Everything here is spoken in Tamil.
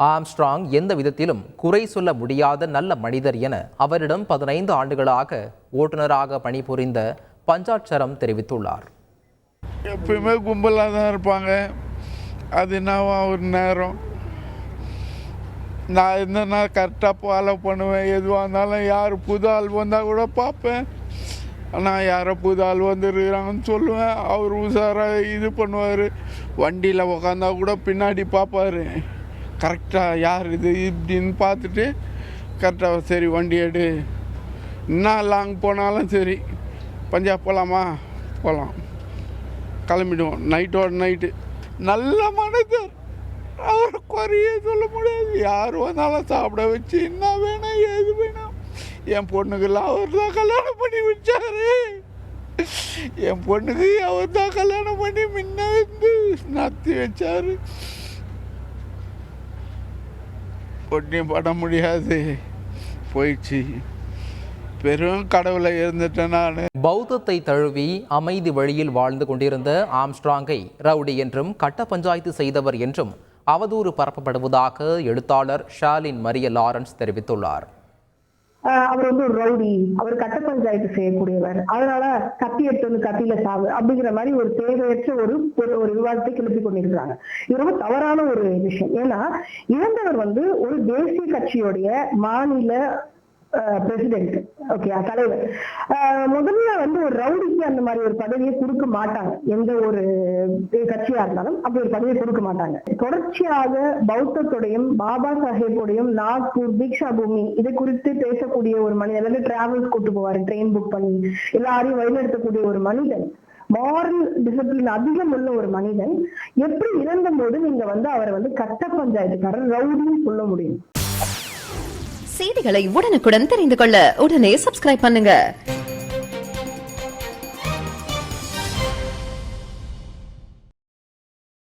ஆம்ஸ்ட்ராங் எந்த விதத்திலும் குறை சொல்ல முடியாத நல்ல மனிதர் என அவரிடம் 15 ஆண்டுகளாக ஓட்டுநராக பணிபுரிந்த பஞ்சாட்சரம் தெரிவித்துள்ளார். எப்பயுமே கும்பலாக தான் இருப்பாங்க. அது என்னவா ஒரு நேரம் நான் இருந்தேன்னா கரெக்டாக ஃபாலோ பண்ணுவேன். எதுவாக இருந்தாலும் யார் புது ஆள் வந்தால் கூட பார்ப்பேன். ஆனால் யாரோ புது ஆள் வந்துருக்கிறாங்கன்னு சொல்லுவேன். அவர் உஷாராக இது பண்ணுவார். வண்டியில் உக்காந்தா கூட பின்னாடி பார்ப்பார். கரெக்டாக யார் இது இப்படின்னு பார்த்துட்டு கரெக்டாக சரி வண்டி எடு, என்ன லாங் போனாலும் சரி பஞ்சாப் போகலாமா போகலாம், கிளம்பிடுவோம். நைட்டோட நைட்டு நல்ல மனிதர். அவரை குறையே சொல்ல முடியாது. யார் வந்தாலும் சாப்பிட வச்சு என்ன வேணும் ஏது வேணும். என் பொண்ணுக்கெல்லாம் அவர் தான் கல்யாணம் பண்ணி வச்சாரு. என் பொண்ணுக்கு அவர் தான் கல்யாணம் பண்ணி முன்ன வந்து நடத்தி வச்சாரு. பொண்ணையும் பட முடியாது, போயிடுச்சு. பெரும் கடவுளை இருந்துட்டேன் நான். பௌத்தத்தை தழுவி அமைதி வழியில் வாழ்ந்து கொண்டிருந்த ஆம்ஸ்ட்ராங்கை ரவுடி என்றும் கட்ட பஞ்சாயத்து செய்தவர் என்றும் அவதூறு பரப்பப்படுவதாக எழுத்தாளர் ஷாலின் மரிய லாரன்ஸ் தெரிவித்துள்ளார். அவர் வந்து ஒரு ரவுடி, அவர் கட்ட பஞ்சாயத்து செய்யக்கூடியவர், அதனால கத்தி எடுத்து வந்து கத்தியில சாவு அப்படிங்கிற மாதிரி ஒரு தேவையற்ற ஒரு விவாதத்தை கிளப்பி கொண்டிருக்கிறாங்க. இது ரொம்ப தவறான ஒரு விஷயம். ஏன்னா இறந்தவர் வந்து ஒரு தேசிய கட்சியுடைய மாநில பிரசிடென்ட், ஓகே, தலைவர். முதல்ல வந்து ஒரு ரவுடிக்கு அந்த மாதிரி ஒரு பதவியை கொடுக்க மாட்டாங்க. எந்த ஒரு கட்சியா இருந்தாலும் அப்படி ஒரு பதவியை கொடுக்க மாட்டாங்க. தொடர்ச்சியாக பௌத்தத்துடையும் பாபா சாஹேபுடையும் நாக்பூர் தீக்ஷா பூமி இதை குறித்து பேசக்கூடிய ஒரு மனிதன், வந்து டிராவல்ஸ் கூட்டு போவாரு, ட்ரெயின் புக் பண்ணி எல்லாரையும் வழிநடத்தக்கூடிய ஒரு மனிதன், மாரல் டிசிப்ளின் அதிகம் உள்ள ஒரு மனிதன், எப்படி இறந்த போது நீங்க வந்து அவரை வந்து கட்ட பஞ்சாயத்துக்காரர் ரவுடின்னு சொல்ல முடியும்? செய்திகளை உடனுக்குடன் தெரிந்து கொள்ள உடனே சப்ஸ்கிரைப் பண்ணுங்க.